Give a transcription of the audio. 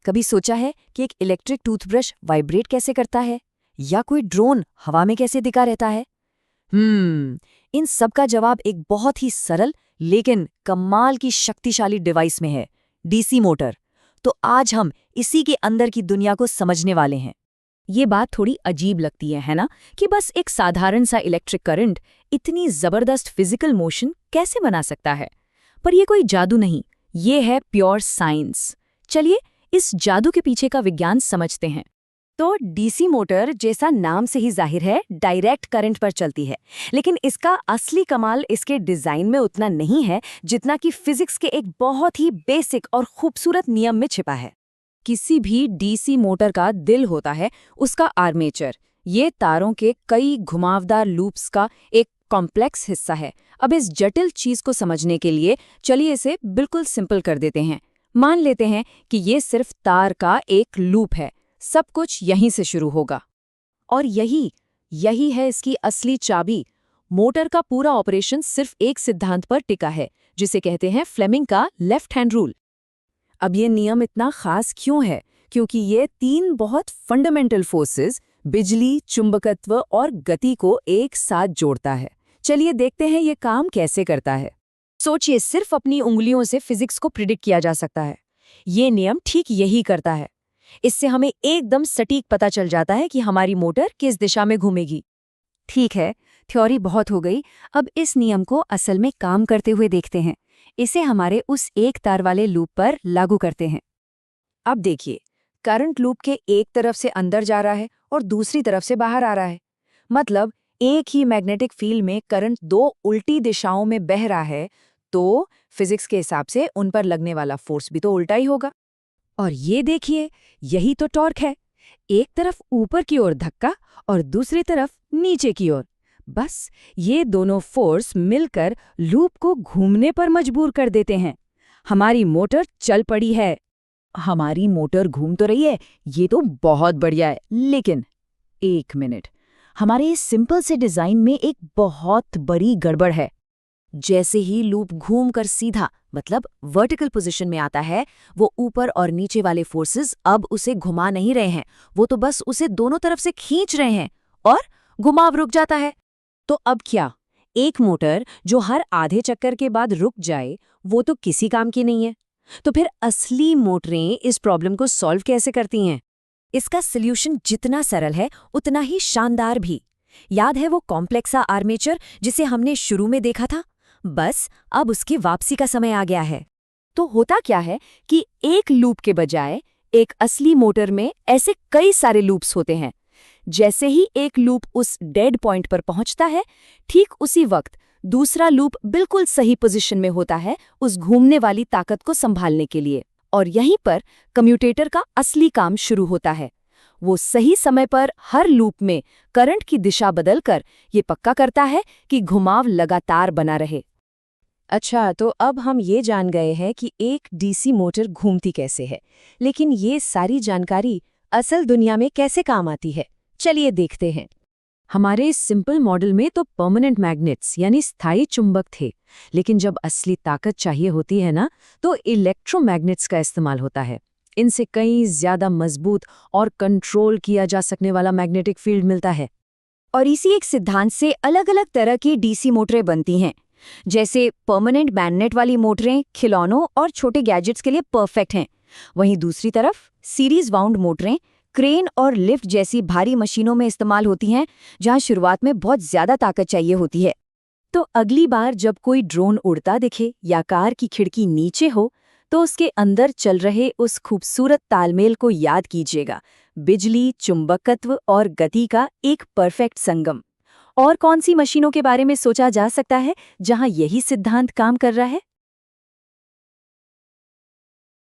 कभी सोचा है कि एक इलेक्ट्रिक टूथब्रश वाइब्रेट कैसे करता है, या कोई ड्रोन हवा में कैसे दिखा रहता है? इन सब का जवाब एक बहुत ही सरल लेकिन कमाल की शक्तिशाली डिवाइस में है, डीसी मोटर। तो आज हम इसी के अंदर की दुनिया को समझने वाले हैं। ये बात थोड़ी अजीब लगती है ना, कि बस एक साधारण सा इलेक्ट्रिक करंट इतनी जबरदस्त फिजिकल मोशन कैसे बना सकता है। पर ये कोई जादू नहीं, ये है प्योर साइंस। चलिए इस जादू के पीछे का विज्ञान समझते हैं। तो डीसी मोटर, जैसा नाम से ही जाहिर है, डायरेक्ट करंट पर चलती है। लेकिन इसका असली कमाल इसके डिजाइन में उतना नहीं है जितना कि फिजिक्स के एक बहुत ही बेसिक और खूबसूरत नियम में छिपा है। किसी भी डीसी मोटर का दिल होता है उसका आर्मेचर। ये तारों के कई घुमावदार लूप्स का एक कॉम्प्लेक्स हिस्सा है। अब इस जटिल चीज को समझने के लिए चलिए इसे बिल्कुल सिंपल कर देते हैं। मान लेते हैं कि ये सिर्फ तार का एक लूप है। सब कुछ यहीं से शुरू होगा। और यही है इसकी असली चाबी। मोटर का पूरा ऑपरेशन सिर्फ एक सिद्धांत पर टिका है, जिसे कहते हैं फ्लेमिंग का लेफ्ट हैंड रूल। अब ये नियम इतना खास क्यों है? क्योंकि ये तीन बहुत फंडामेंटल फोर्सेस, बिजली, चुंबकत्व और गति को एक साथ जोड़ता है। चलिए देखते हैं ये काम कैसे करता है। सोचिए, सिर्फ अपनी उंगलियों से फिजिक्स को प्रिडिक्ट किया जा सकता है। ये नियम ठीक यही करता है। इससे हमें एकदम सटीक पता चल जाता है कि हमारी मोटर किस दिशा में घूमेगी। ठीक है, थ्योरी बहुत हो गई। अब इस नियम को असल में काम करते हुए देखते हैं। इसे हमारे उस एक तार वाले लूप पर लागू करते हैं। अब देखिए, करंट लूप के एक तरफ से अंदर जा रहा है और दूसरी तरफ से बाहर आ रहा है। मतलब एक ही मैग्नेटिक फील्ड में करंट दो उल्टी दिशाओं में बह रहा है, तो फिजिक्स के हिसाब से उन पर लगने वाला फोर्स भी तो उल्टा ही होगा। और ये देखिए, यही तो टॉर्क है। एक तरफ ऊपर की ओर धक्का और दूसरी तरफ नीचे की ओर। बस ये दोनों फोर्स मिलकर लूप को घूमने पर मजबूर कर देते हैं। हमारी मोटर चल पड़ी है। हमारी मोटर घूम तो रही है, ये तो बहुत बढ़िया है। लेकिन एक मिनट, हमारे इस सिंपल से डिजाइन में एक बहुत बड़ी गड़बड़ है। जैसे ही लूप घूमकर सीधा, मतलब वर्टिकल पोजीशन में आता है, वो ऊपर और नीचे वाले फोर्सेस अब उसे घुमा नहीं रहे हैं, वो तो बस उसे दोनों तरफ से खींच रहे हैं और घुमाव रुक जाता है। तो अब क्या? एक मोटर जो हर आधे चक्कर के बाद रुक जाए, वो तो किसी काम की नहीं है। तो फिर असली मोटरें इस प्रॉब्लम को सॉल्व कैसे करती हैं? इसका सॉल्यूशन जितना सरल है उतना ही शानदार भी। याद है वो कॉम्प्लेक्स सा आर्मेचर जिसे हमने शुरू में देखा था? बस अब उसकी वापसी का समय आ गया है। तो होता क्या है कि एक लूप के बजाय एक असली मोटर में ऐसे कई सारे लूप्स होते हैं। जैसे ही एक लूप उस डेड पॉइंट पर पहुंचता है, ठीक उसी वक्त दूसरा लूप बिल्कुल सही पोजीशन में होता है उस घूमने वाली ताकत को संभालने के लिए। और यहीं पर कम्यूटेटर का असली काम शुरू होता है। वो सही समय पर हर लूप में करंट की दिशा बदलकर ये पक्का करता है कि घुमाव लगातार बना रहे। अच्छा, तो अब हम ये जान गए हैं कि एक डीसी मोटर घूमती कैसे है, लेकिन ये सारी जानकारी असल दुनिया में कैसे काम आती है? चलिए देखते हैं। हमारे इस सिंपल मॉडल में तो परमानेंट मैग्नेट्स यानी स्थायी चुंबक थे, लेकिन जब असली ताकत चाहिए होती है ना, तो इलेक्ट्रोमैग्नेट्स का इस्तेमाल होता है। इनसे कहीं ज्यादा मजबूत और कंट्रोल किया जा सकने वाला मैग्नेटिक फील्ड मिलता है। और इसी एक सिद्धांत से अलग अलग तरह की डीसी मोटरें बनती हैं। जैसे परमानेंट मैग्नेट वाली मोटरें खिलौनों और छोटे गैजेट्स के लिए परफेक्ट हैं। वहीं दूसरी तरफ सीरीज वाउंड मोटरें क्रेन और लिफ्ट जैसी भारी मशीनों में इस्तेमाल होती हैं, जहां शुरुआत में बहुत ज्यादा ताकत चाहिए होती है। तो अगली बार जब कोई ड्रोन उड़ता दिखे या कार की खिड़की नीचे हो, तो उसके अंदर चल रहे उस खूबसूरत तालमेल को याद कीजिएगा। बिजली, चुंबकत्व और गति का एक परफेक्ट संगम। और कौन सी मशीनों के बारे में सोचा जा सकता है जहां यही सिद्धांत काम कर रहा है?